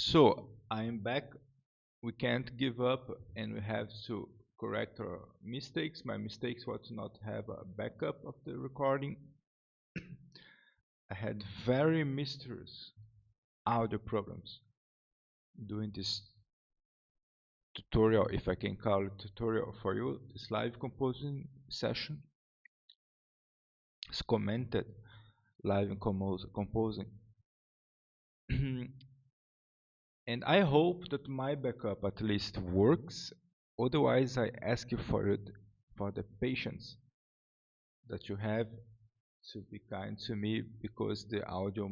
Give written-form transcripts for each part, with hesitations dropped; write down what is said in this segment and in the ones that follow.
So I'm back. We can't give up, and we have to correct our mistakes. My mistakes was to not have a backup of the recording. I had very mysterious audio problems doing this tutorial, if I can call it tutorial for you, this live composing session. It's commented live composing. And I hope that my backup at least works. Otherwise, I ask you for the patience that you have to be kind to me, because the audio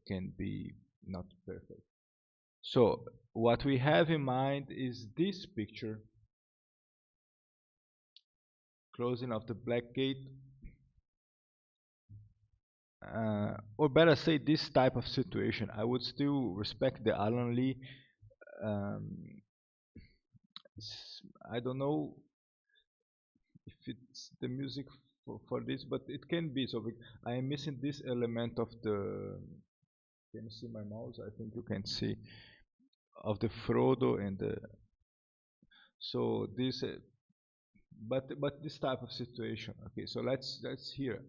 can be not perfect. So what we have in mind is this picture, closing of the black gate, or better say this type of situation. I would still respect the Alan Lee. I don't know if it's the music for this, but it can be. So I am missing this element of the. Can you see my mouse? I think you can see of the Frodo and the. So this, but this type of situation. Okay, so let's hear.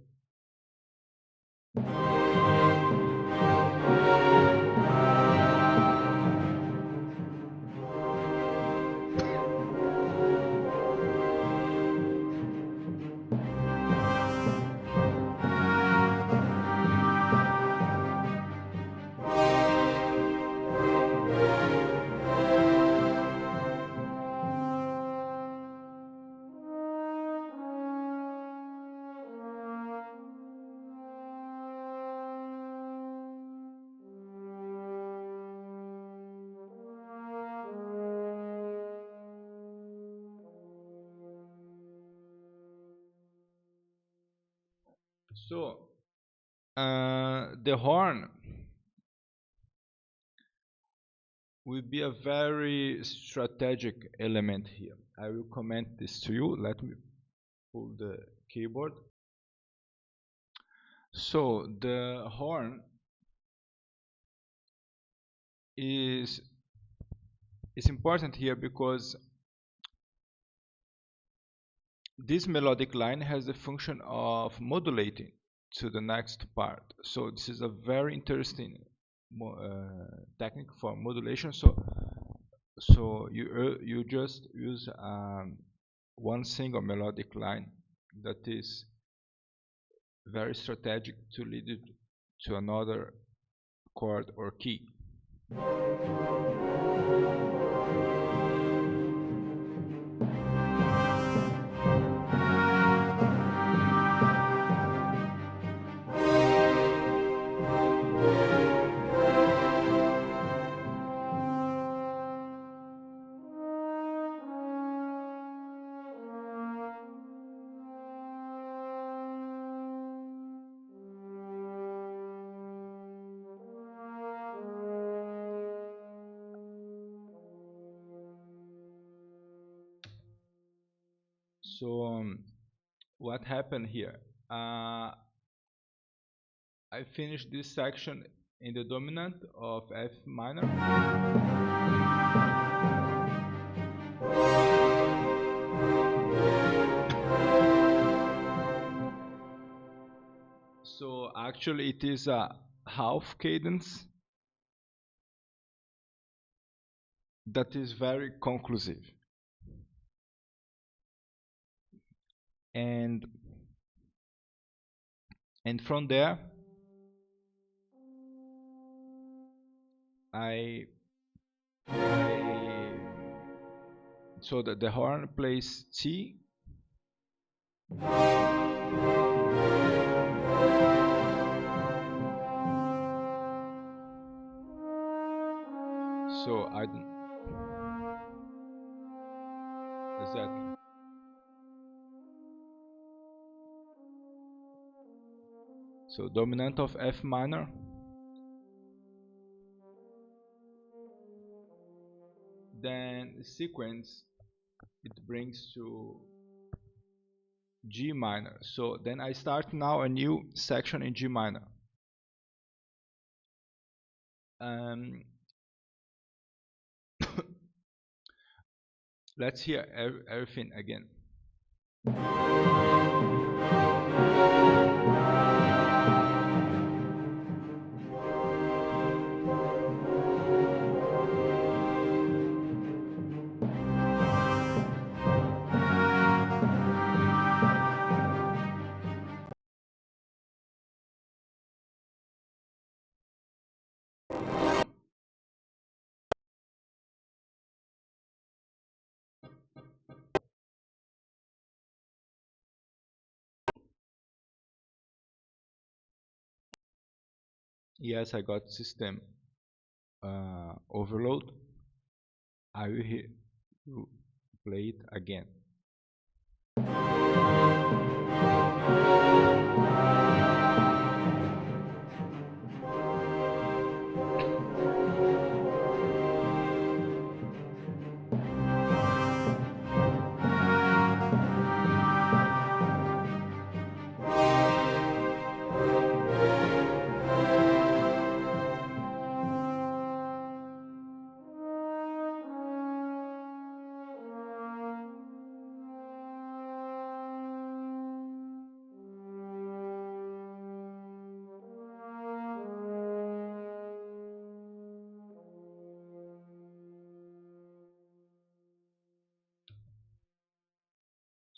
So the horn will be a very strategic element here. I will comment this to you. Let me pull the keyboard. So the horn is important here because this melodic line has the function of modulating to the next part. So this is a very interesting technique for modulation. So you just use one single melodic line that is very strategic to lead it to another chord or key. So what happened here? I finished this section in the dominant of F minor. So actually it is a half cadence that is very conclusive. And from there so that the horn plays T, so I don't exactly. So dominant of F minor, then sequence it brings to G minor. So then I start now a new section in G minor. Let's hear everything again. Yes, I got system overload. I will play it again.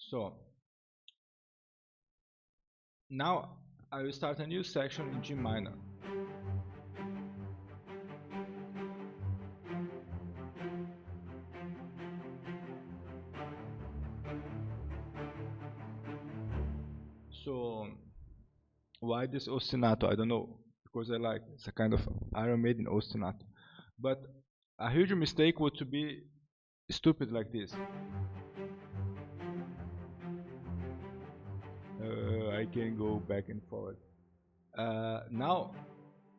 So now I will start a new section in G minor. So why this ostinato? I don't know, because I like it's a kind of Iron Maiden ostinato. But a huge mistake would to be stupid like this. I can go back and forward. Now,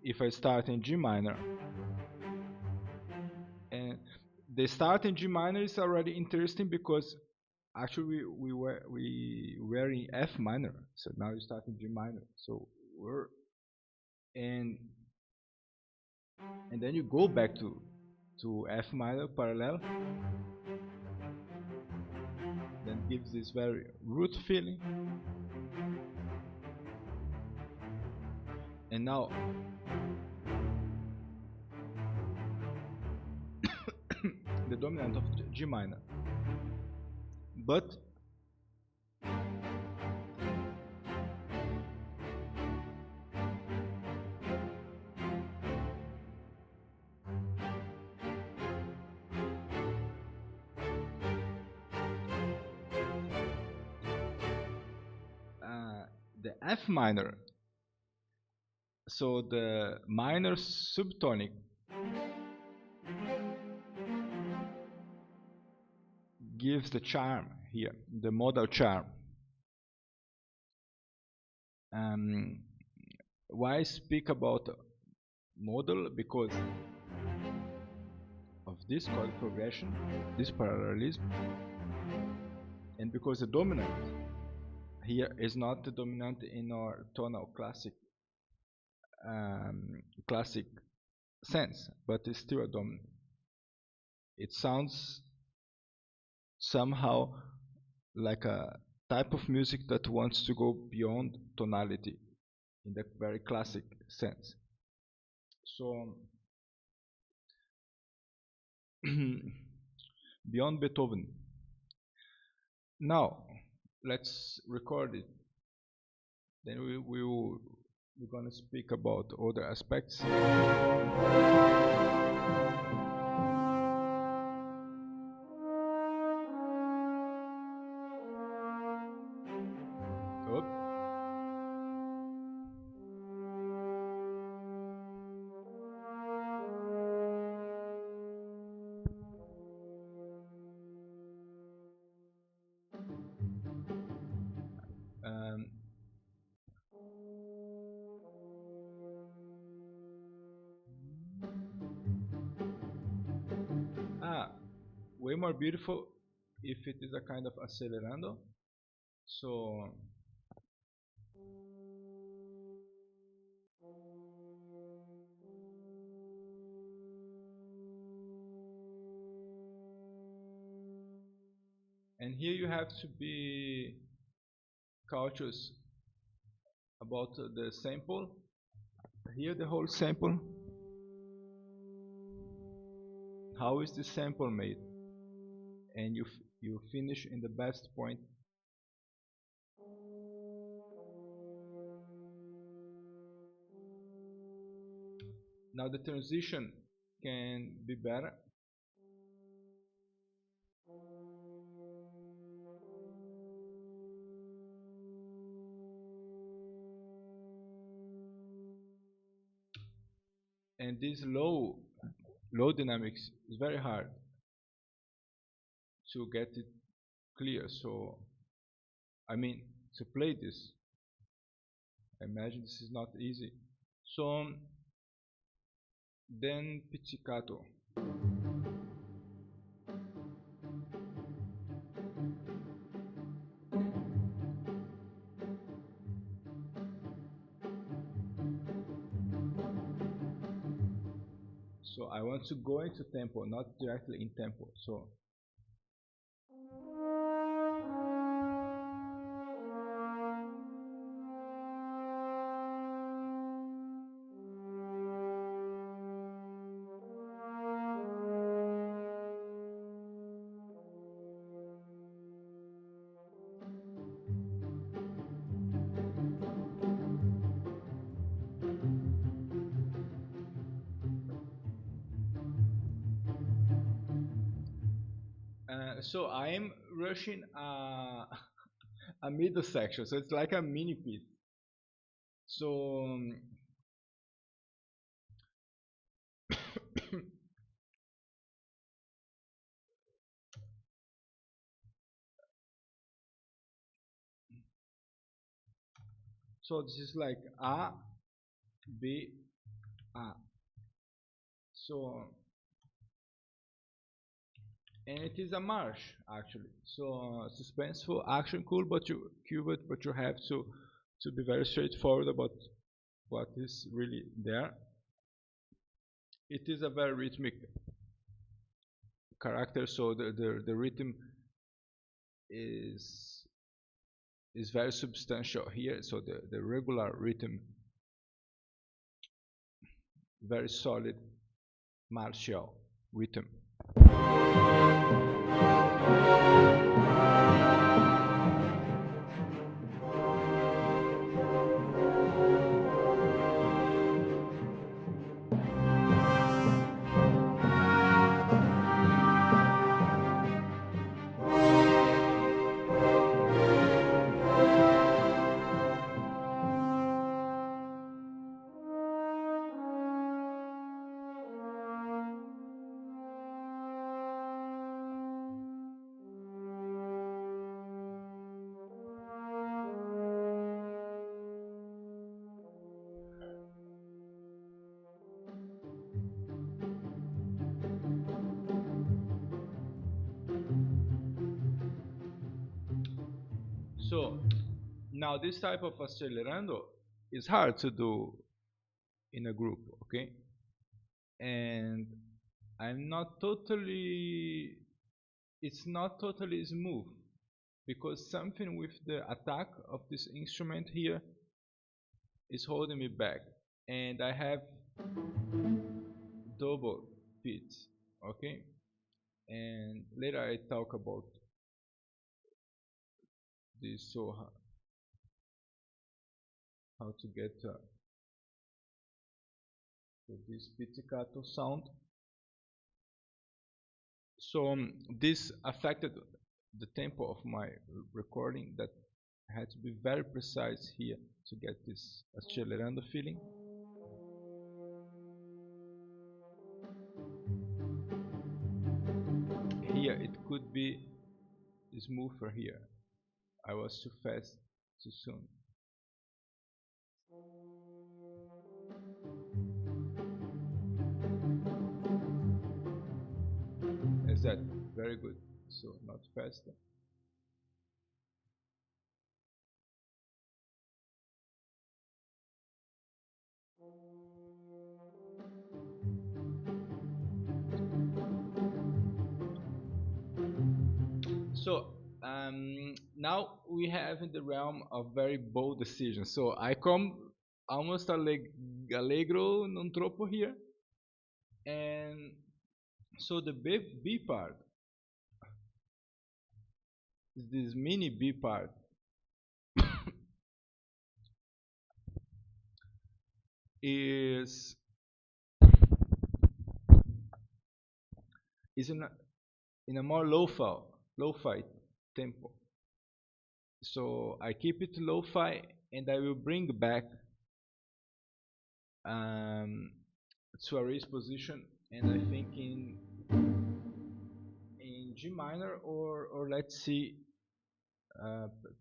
if I start in G minor, and the start in G minor is already interesting because actually we were in F minor, so now you start in G minor. So we're and then you go back to F minor parallel, then gives this very root feeling. And now the dominant of G minor, but the F minor, so the minor subtonic gives the charm here, the modal charm. Why speak about modal? Because of this chord progression, this parallelism, and because the dominant here is not the dominant in our tonal classic sense, but it's still a dominant. It sounds somehow like a type of music that wants to go beyond tonality in the very classic sense. So beyond Beethoven. Now let's record it. Then we're gonna speak about other aspects. Up. Um, Way more beautiful if it is a kind of accelerando. So And here you have to be cautious about the sample. Here the whole sample. How is the sample made? And you finish in the best point. Now the transition can be better. And this low dynamics is very hard to get it clear. So I mean, to play this, I imagine this is not easy. So then pizzicato. So I want to go into tempo, not directly in tempo. So so I'm rushing a middle section, so it's like a mini piece. So so this is like A, B, A. So and it is a march actually. So suspenseful, action cool, but you have to be very straightforward about what is really there. It is a very rhythmic character, so the rhythm is very substantial here. So the regular rhythm, very solid martial rhythm. So now this type of accelerando is hard to do in a group, okay? And I'm not totally, it's not totally smooth because something with the attack of this instrument here is holding me back, and I have double beats, okay? And later I talk about this, so how to get to this pizzicato sound. So this affected the tempo of my recording, that I had to be very precise here to get this accelerando feeling. Here it could be smoother here. I was too fast, too soon. Is that very good? So not faster. So now we have in the realm of very bold decisions. So I come almost allegro non troppo here, and so the B part, this mini B part, is in a more lo-fi tempo. So I keep it lo-fi, and I will bring back um, to a raised position, and I think in G minor, or let's see,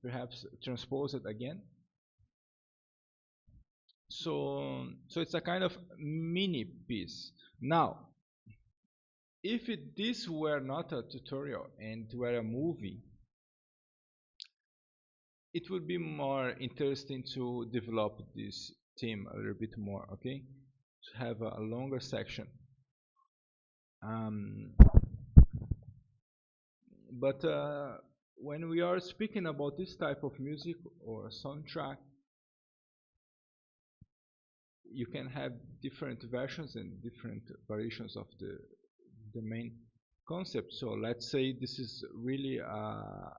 perhaps transpose it again. So it's a kind of mini piece. Now, if this were not a tutorial and were a movie, it would be more interesting to develop this theme a little bit more, okay? To have a longer section. Um, but when we are speaking about this type of music or soundtrack, you can have different versions and different variations of the main concept. So let's say this is really a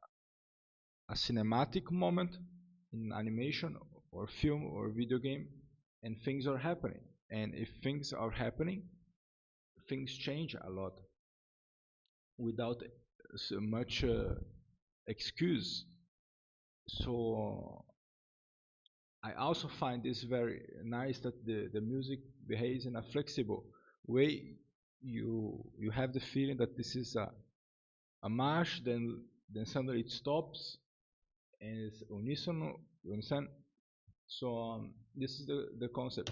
cinematic moment in animation or film or video game, and things are happening. And if things are happening, things change a lot without so much excuse. So I also find this very nice that the music behaves in a flexible way. You have the feeling that this is a march, then suddenly it stops and it's unisono. You understand? So this is the concept.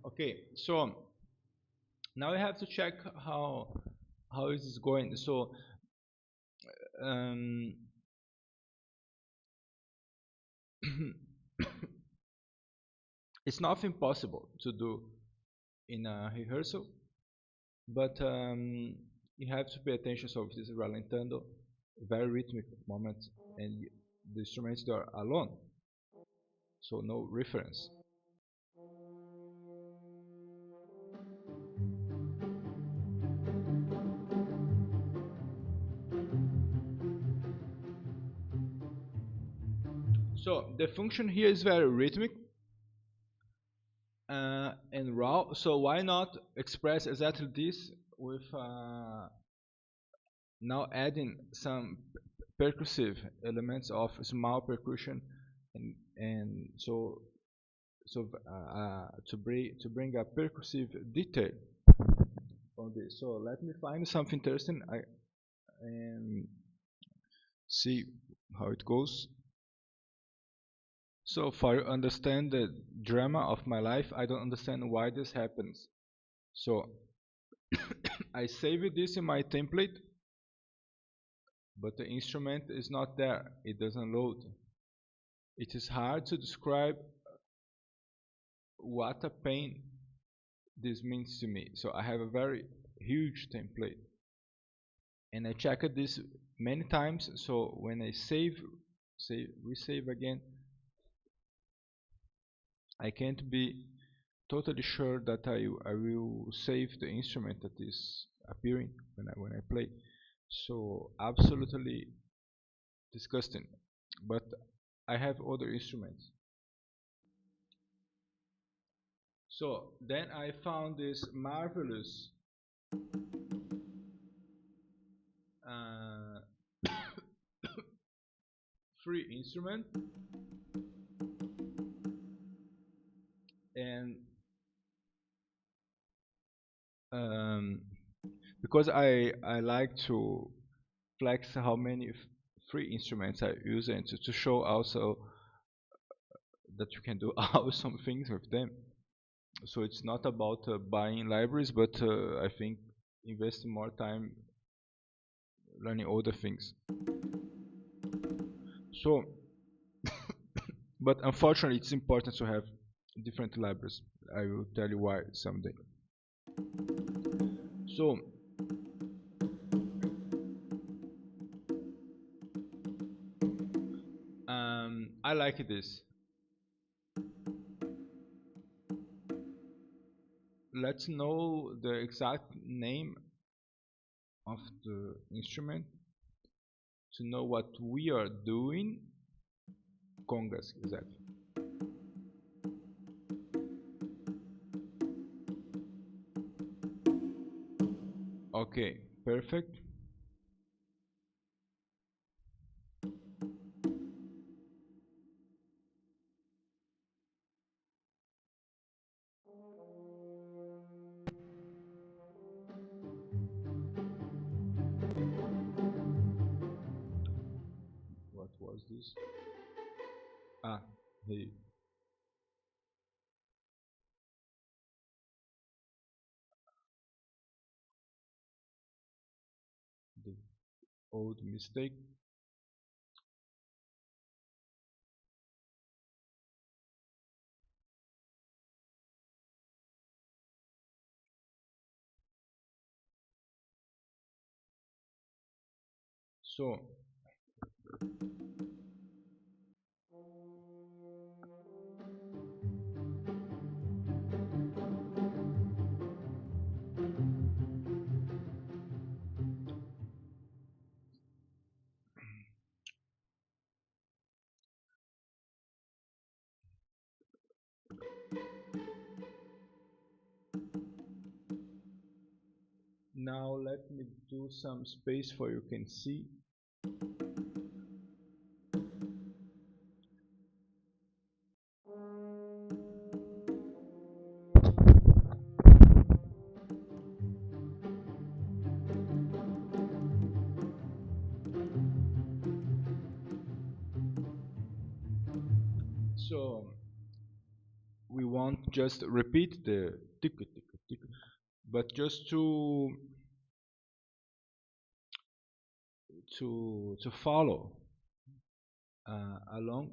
Okay, so now I have to check how is this going. So um, it's nothing possible to do in a rehearsal, but you have to pay attention. So this is rallentando, very rhythmic moments, and the instruments are alone, so no reference. So the function here is very rhythmic and raw. So why not express exactly this with now adding some percussive elements of small percussion, and to bring a percussive detail on this. So let me find something interesting and see how it goes. So for understand the drama of my life, I don't understand why this happens. So I save this in my template, but the instrument is not there. It doesn't load. It is hard to describe what a pain this means to me. So I have a very huge template, and I checked this many times. So when I resave again, I can't be totally sure that I will save the instrument that is appearing when I play. So absolutely disgusting. But I have other instruments. So then I found this marvelous uh, free instrument, and um, because I like to flex how many free instruments I use, and to show also that you can do awesome things with them. So it's not about buying libraries, but I think investing more time learning other things. So, but unfortunately, it's important to have different libraries. I will tell you why someday. So, I like this. Let's know the exact name of the instrument to know what we are doing. Congas, exactly. Okay, perfect. What was this? Ah, hey. The old mistake. So, now let me do some space for you can see. So we won't just repeat the tick tick tick, but just to follow along,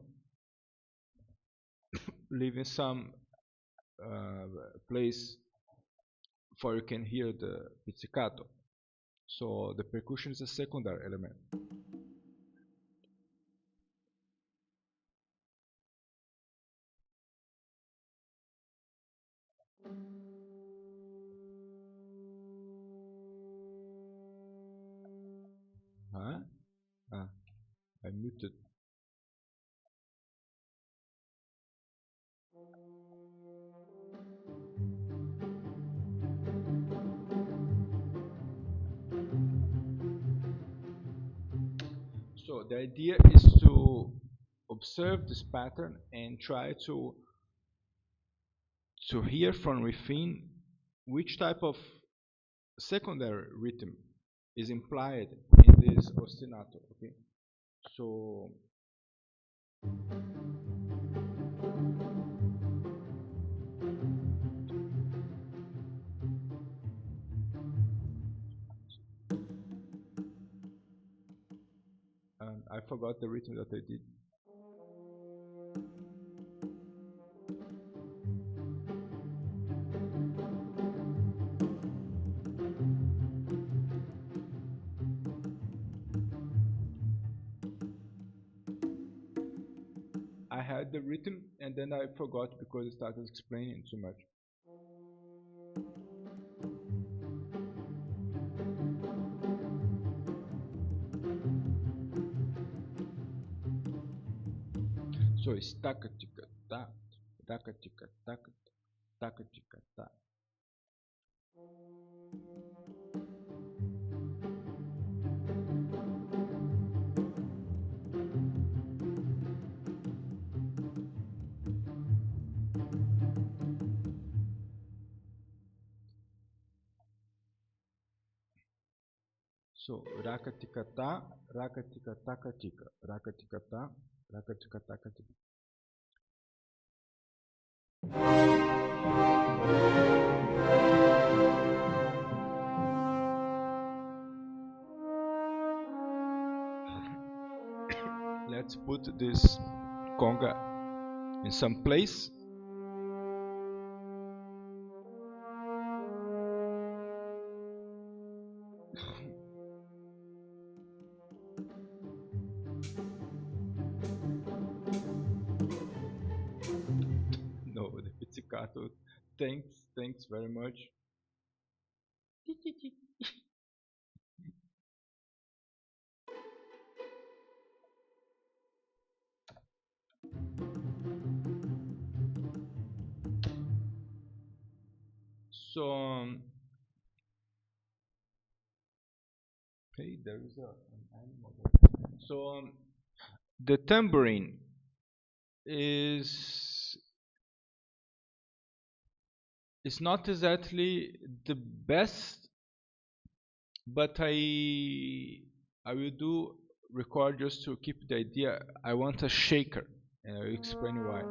leaving some place for you can hear the pizzicato. So the percussion is a secondary element. Huh? Ah, I muted. So the idea is to observe this pattern and try to hear from within which type of secondary rhythm is implied in this ostinato. Okay, so I forgot the rhythm that I did. I had the rhythm and then I forgot because I started explaining too much. So it's taka tika ta, taka tika taka, taka tika ta. So rakatikata, rakatikatakatika, rakatikata, rakatikatakatika. Let's put this conga in some place. No, the pizzicato. Thanks very much. So, hey, there is an animal there. So, the tambourine is not exactly the best, but I will do record just to keep the idea. I want a shaker, and I'll explain why.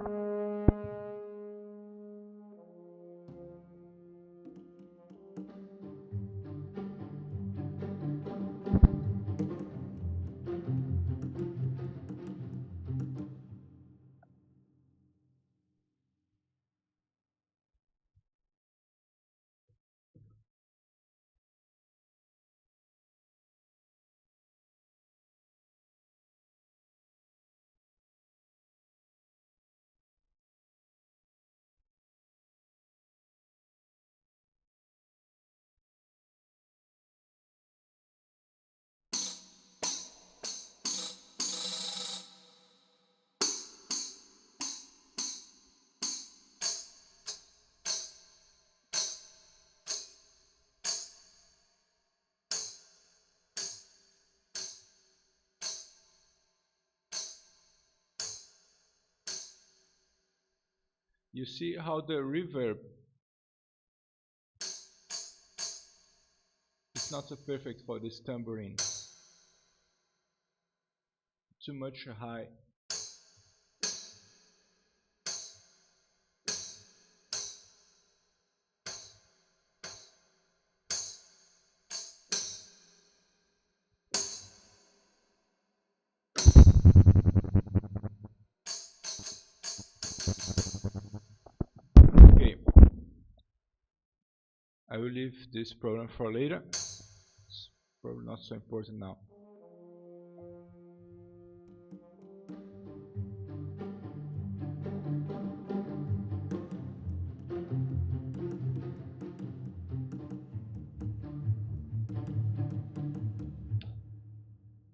You see how the reverb is not so perfect for this tambourine. Too much high. Okay, I will leave this problem for later. It's probably not so important now.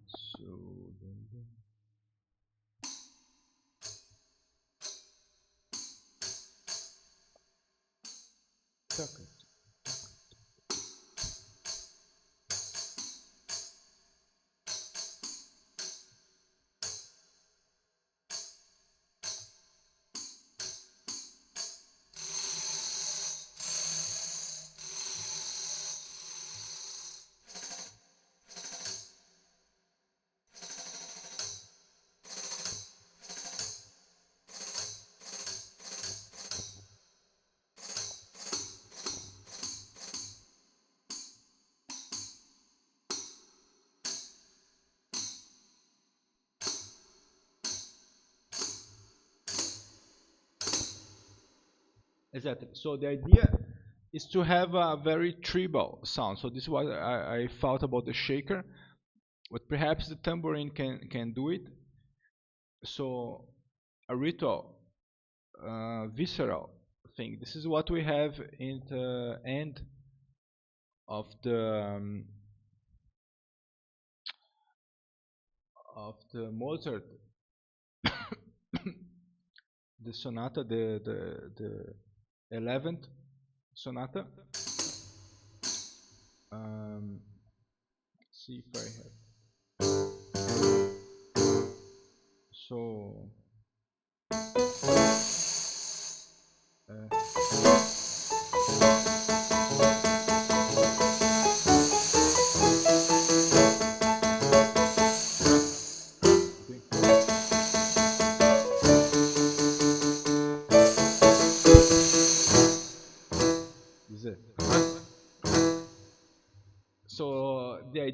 So exactly. So the idea is to have a very tribal sound. So this is what I thought about the shaker, but perhaps the tambourine can do it. So a ritual, visceral thing. This is what we have in the end of the Mozart, the sonata, the 11th sonata. See if I have. So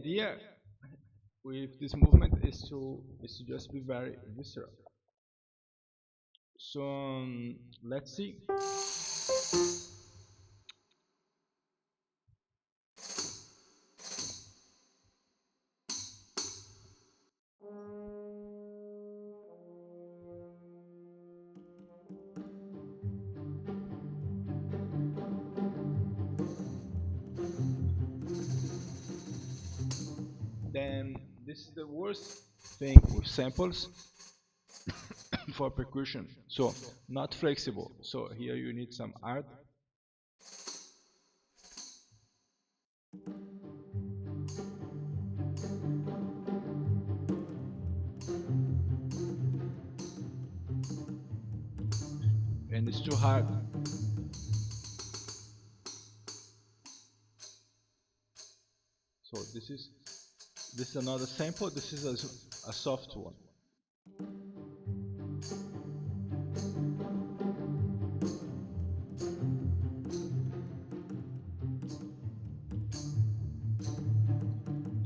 idea with this movement is to just be very visceral. So let's see. Then this is the worst thing with samples for percussion. So not flexible. So here you need some art. And it's too hard. So this is another sample. This is a soft one.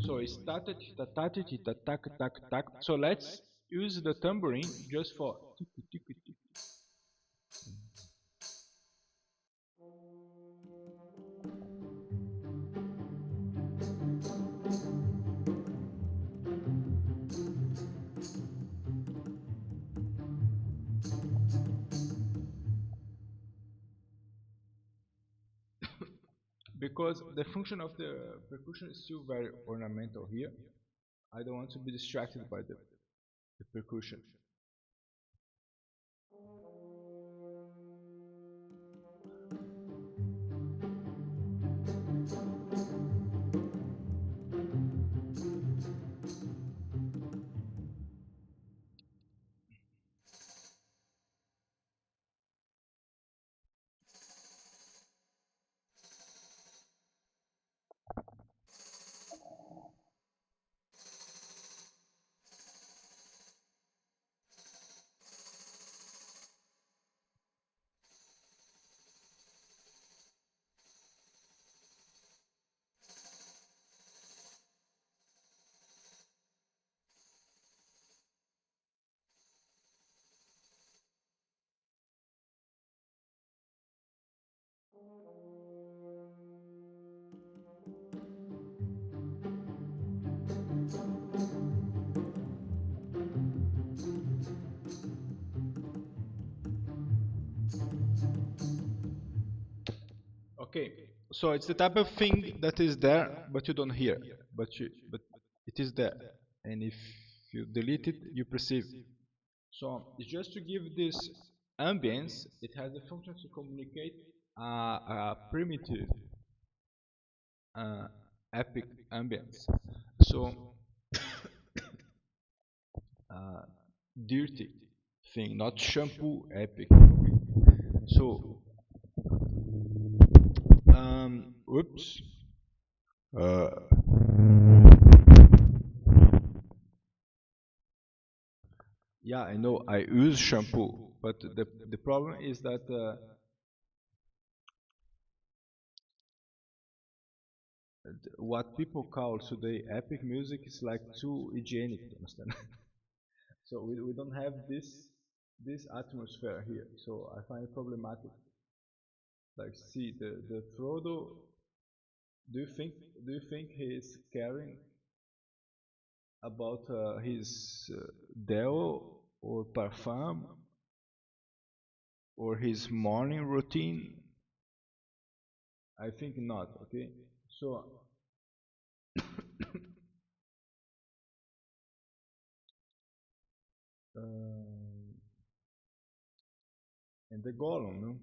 So it's tatat tatat tatak tak tak. So let's use the tambourine just for tick tick tick. Because the function of the percussion is still very ornamental here. I don't want to be distracted by the percussion. Okay, so it's the type of thing that is there, but you don't hear, but it is there, and if you delete it, you perceive. So it's just to give this ambience. It has the function to communicate a primitive uh, epic ambience. So uh, dirty thing, not shampoo epic. So oops. Uh, yeah, I know I use shampoo, but the problem is that what people call today epic music is like too hygienic, you understand? So we don't have this atmosphere here. So I find it problematic. Like, see the Frodo. Do you think do you think he is caring about his deo or parfum or his morning routine? I think not. Okay, so and the golem, no?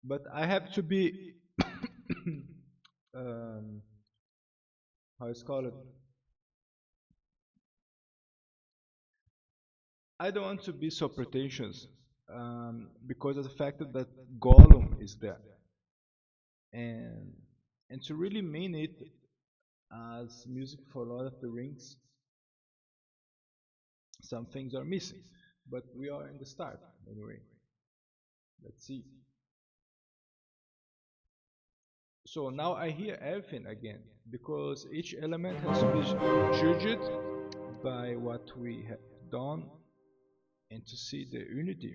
But I have to be um, how it's called. I don't want to be so pretentious because of the fact that Gollum is there, and to really mean it as music for Lord of the Rings, some things are missing. But we are in the start anyway. Let's see. So now I hear everything again because each element has to be judged by what we have done and to see the unity.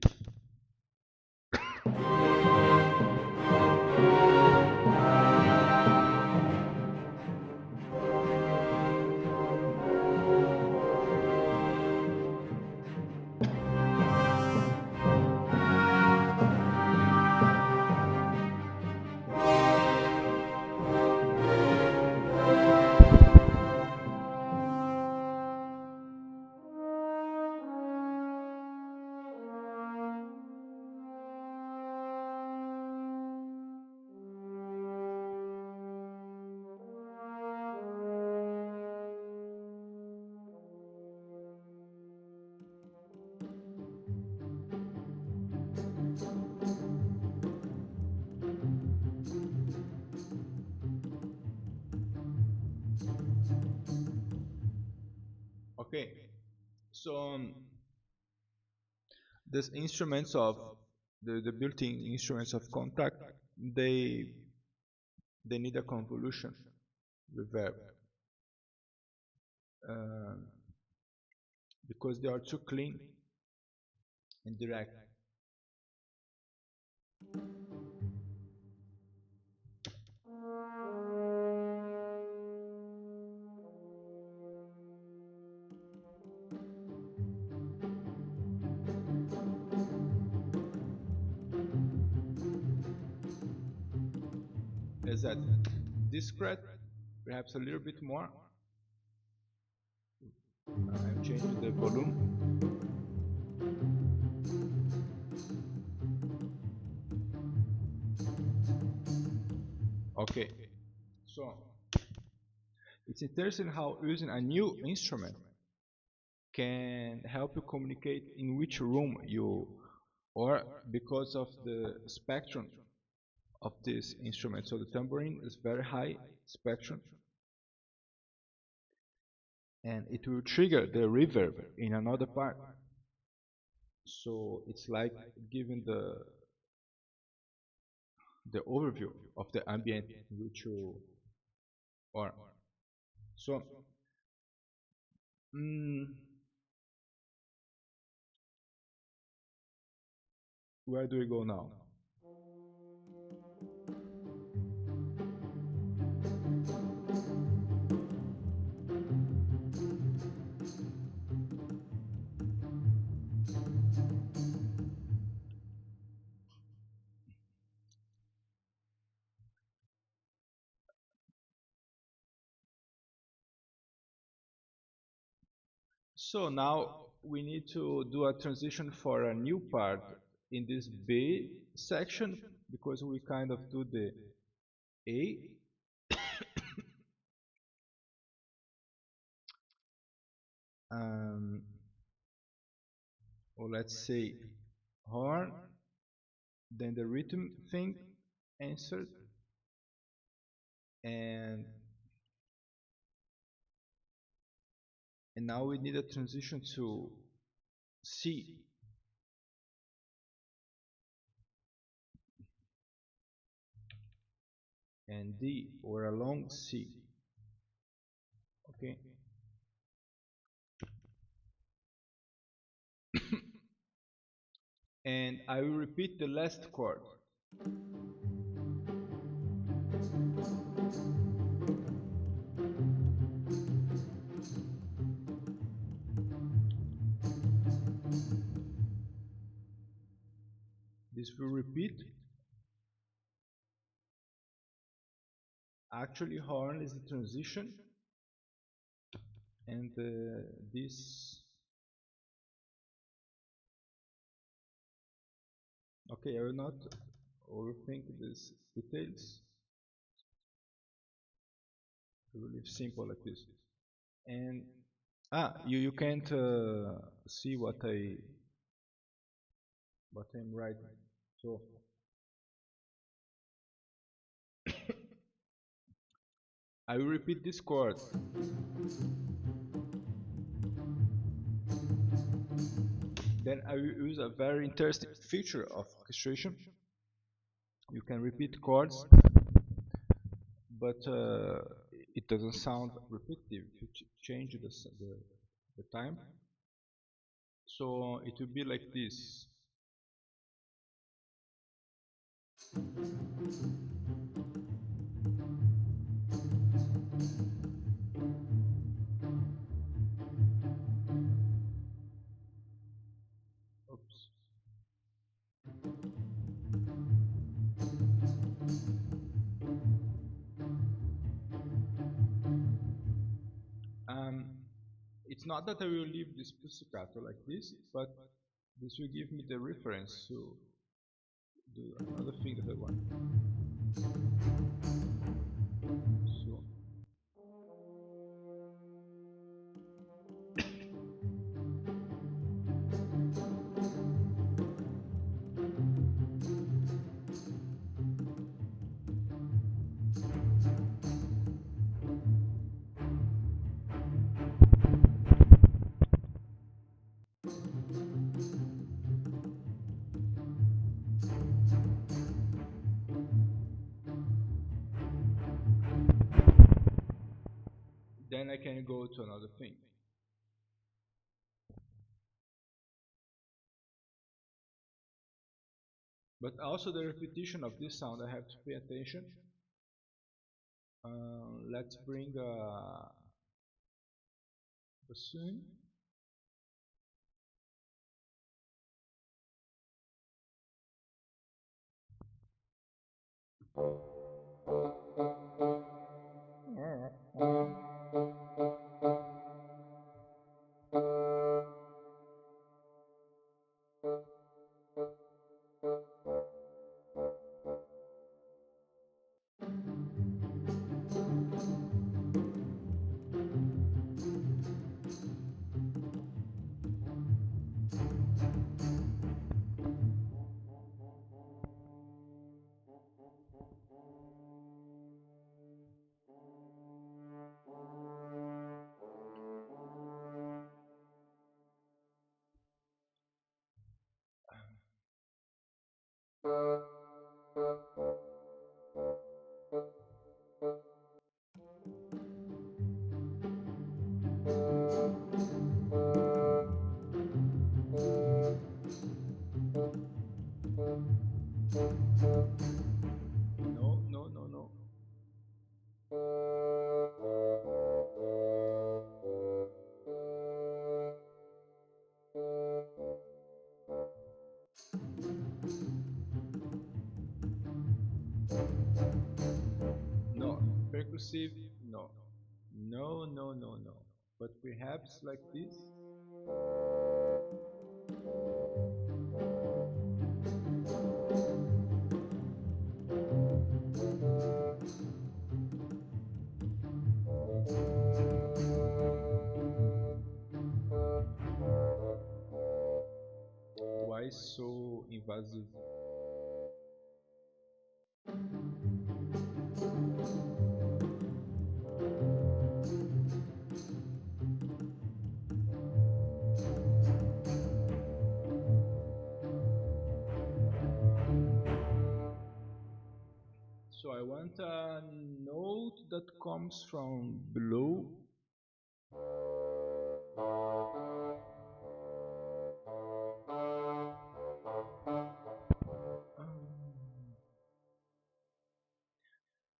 Okay, so these instruments of the built-in instruments of contact, they they need a convolution reverb uh, because they are too clean and direct. Is that discrete, perhaps a little bit more. I'm changing the volume. Okay, so it's interesting how using a new instrument can help you communicate in which room you, or because of the spectrum of this instrument. So the tambourine is very high spectrum, and it will trigger the reverb in another part. So it's like giving the overview of the ambient in which you are. So mm, where do we go now? So now we need to do a transition for a new part in this B section because we kind of do the A. um, or let's say horn, then the rhythm thing answered, and now we need a transition to C and D, or a long C. Okay. And I will repeat the last chord. This will repeat. Actually, horn is the transition, and this. Okay, I will not overthink these details. I will leave simple like this. And you can't see what I'm writing. So I will repeat this chord. Then I will use a very interesting feature of orchestration. You can repeat chords but it doesn't sound repetitive if you change the time. So it will be like this. Oops. Um, it's not that I will leave this pizzicato like this, but this will give me the reference to do another thing that I want. So then I can go to another thing. But also the repetition of this sound, I have to pay attention. Let's bring a bassoon. No, no, no, no. No, percussive, no. No, no, no, no. But perhaps like this. Why so invasive? So I want a note that comes from below.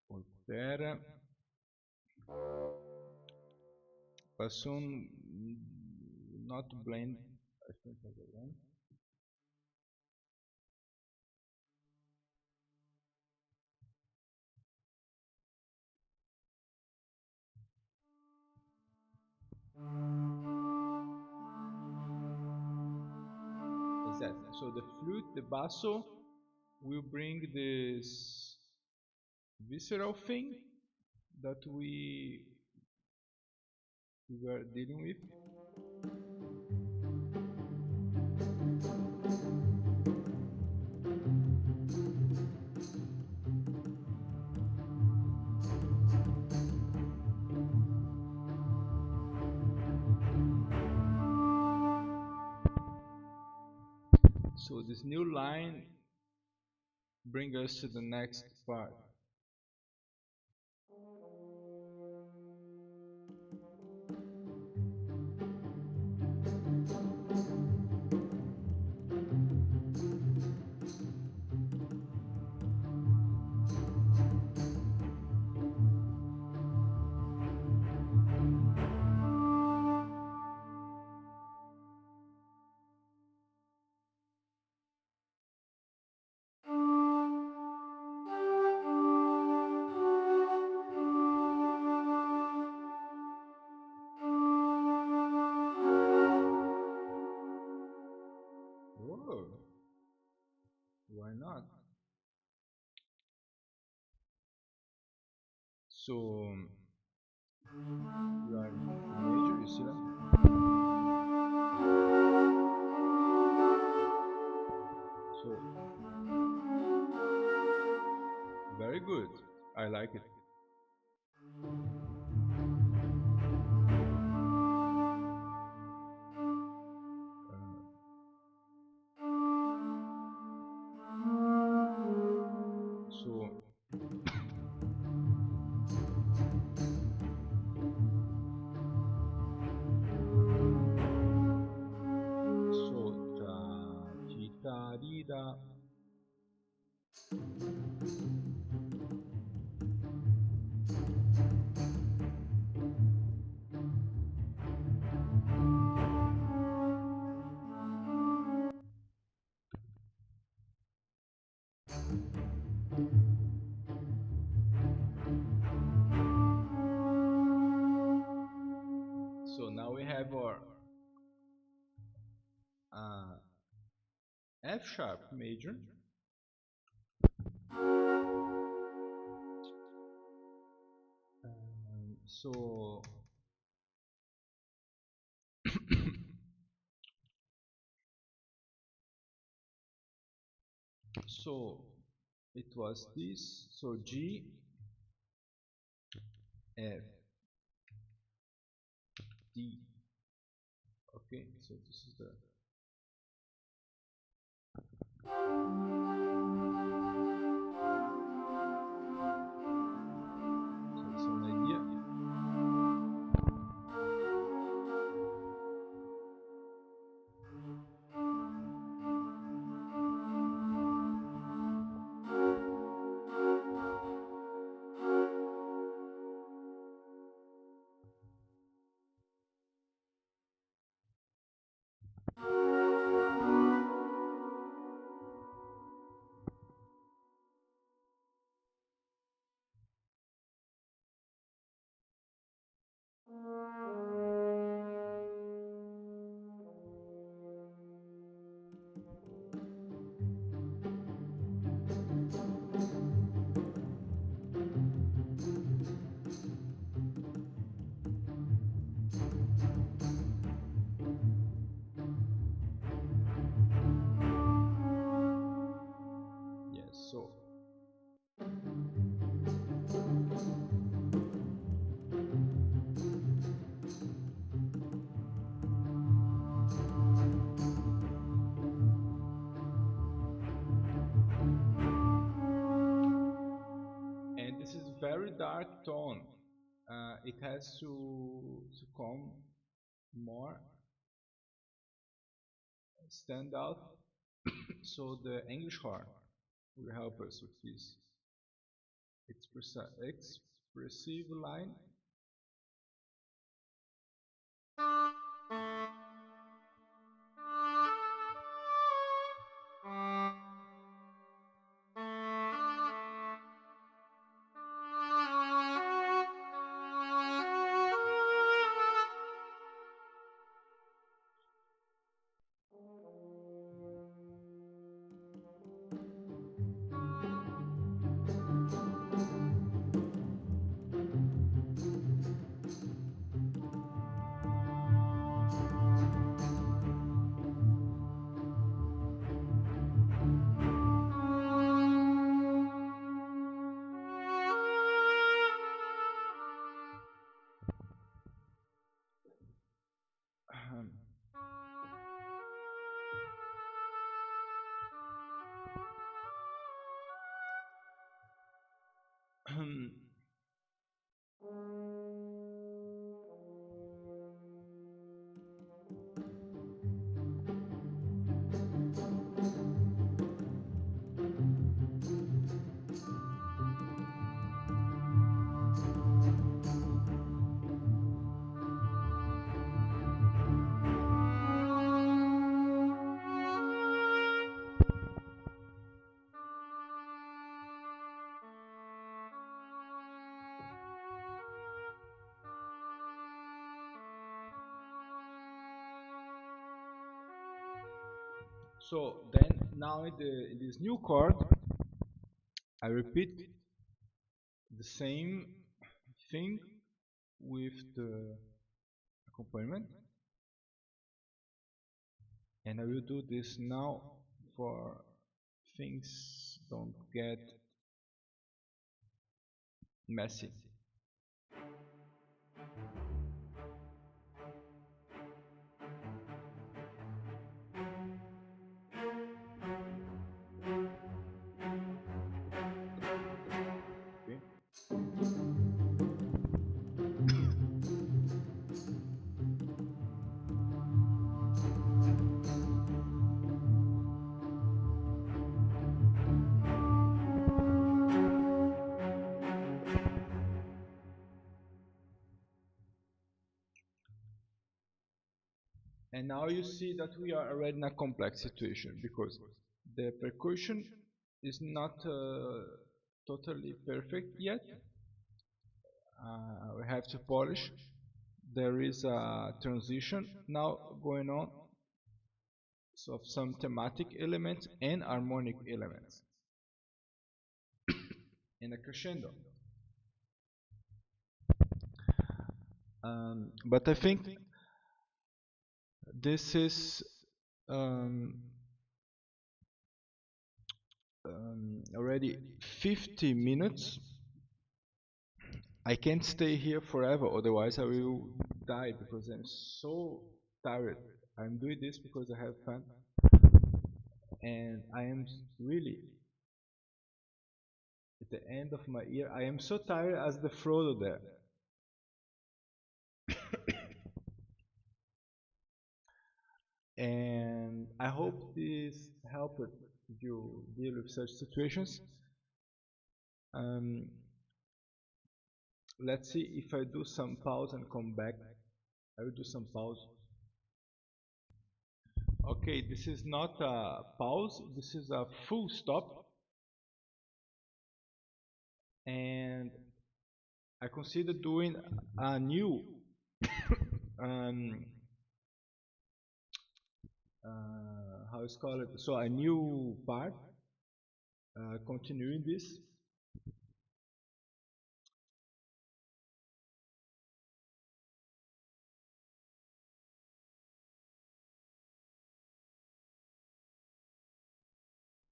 Opera. Bassoon not blend. I think I one. Exactly. So the flute, the basso, will bring this visceral thing that we were dealing with. So this new line brings us to the next part. Why not? So we are in major, you see that? So very good. I like it. So ta ti ta di da. So now we have our F sharp major. So so it was this. So G, F, D. Okay, so this is the. So it's an idea. Yes, so and this is very dark tone. It has to come more stand out. So the English horn will help us with this expressive line. So then Now in this new chord, I repeat the same thing with the accompaniment, and I will do this now for things don't get messy. Okay. And now you see that we are already in a complex situation because the percussion is not totally perfect yet. We have to polish. There is a transition now going on, so of some thematic elements and harmonic elements in a crescendo. But I think this is um, already 50 minutes. I can't stay here forever, otherwise I will die because I'm so tired. I'm doing this because I have fun, and I am really at the end of my year. I am so tired as the Frodo there. And I hope this helped you deal with such situations. Um, let's see if I do some pause and come back. I will do some pause. Okay, this is not a pause, this is a full stop. And I consider doing a new um, how is called it? So a new part, continuing this.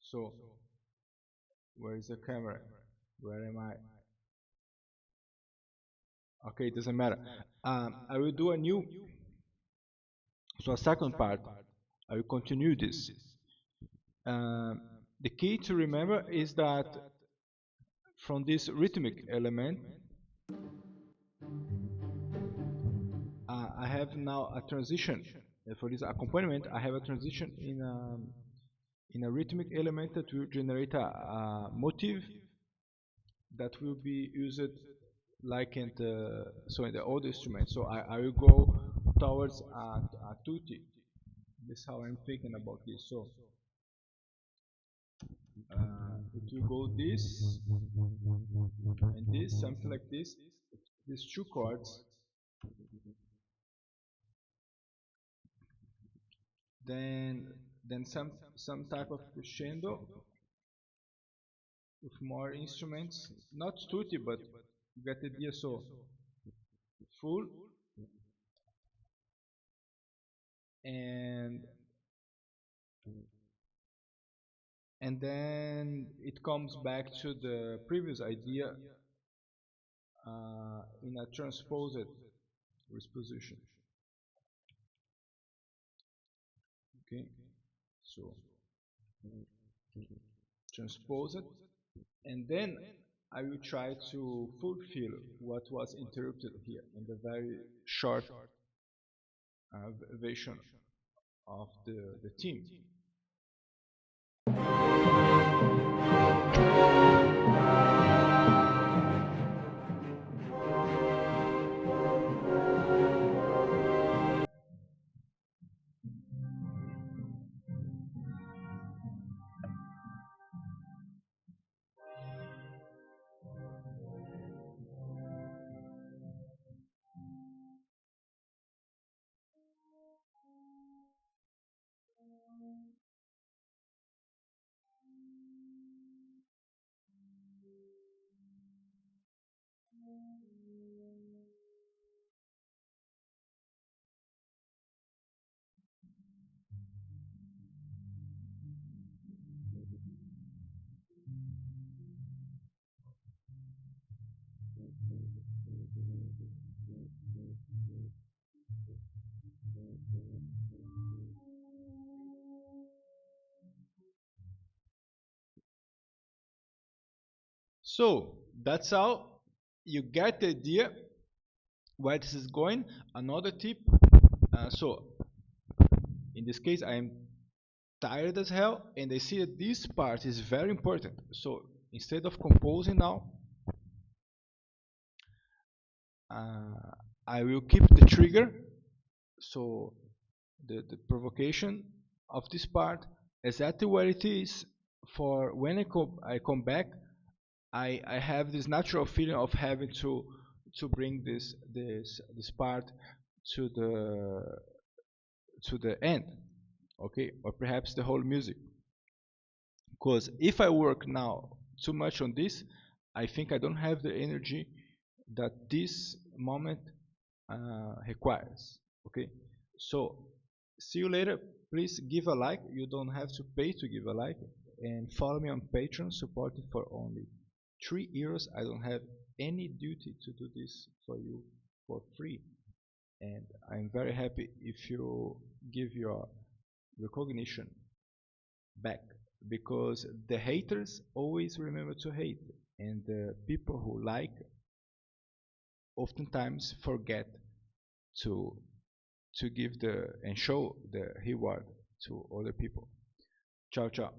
So where is the camera? Where am I? Okay, it doesn't matter. I will do a new, so a second part. I will continue this. Um, the key to remember is that from this rhythmic element, I have now a transition. For this accompaniment, I have a transition in a rhythmic element that will generate a motive that will be used like in the old instrument. So I will go towards a tutti. This is how I'm thinking about this. So it will go this and this, something like this. These two chords. Then some type of crescendo with more instruments. Not tutti, but you get the idea. So full and then it comes back to the previous idea in a transposed disposition. Okay, so transpose it, and then I will try to fulfill what was interrupted here in the very short version of the theme. So that's how you get the idea where this is going. Another tip, so in this case I am tired as hell and I see that this part is very important. So instead of composing now, I will keep the trigger, so the provocation of this part exactly where it is. For when I come back, I have this natural feeling of having to bring this part to the end, okay, or perhaps the whole music. Because if I work now too much on this, I think I don't have the energy that this moment requires. Okay, so see you later. Please give a like. You don't have to pay to give a like, and follow me on Patreon. Support it for only €3. I don't have any duty to do this for you for free, and I'm very happy if you give your recognition back, because the haters always remember to hate, and the people who like oftentimes forget to give the and show the reward to other people. Ciao, ciao.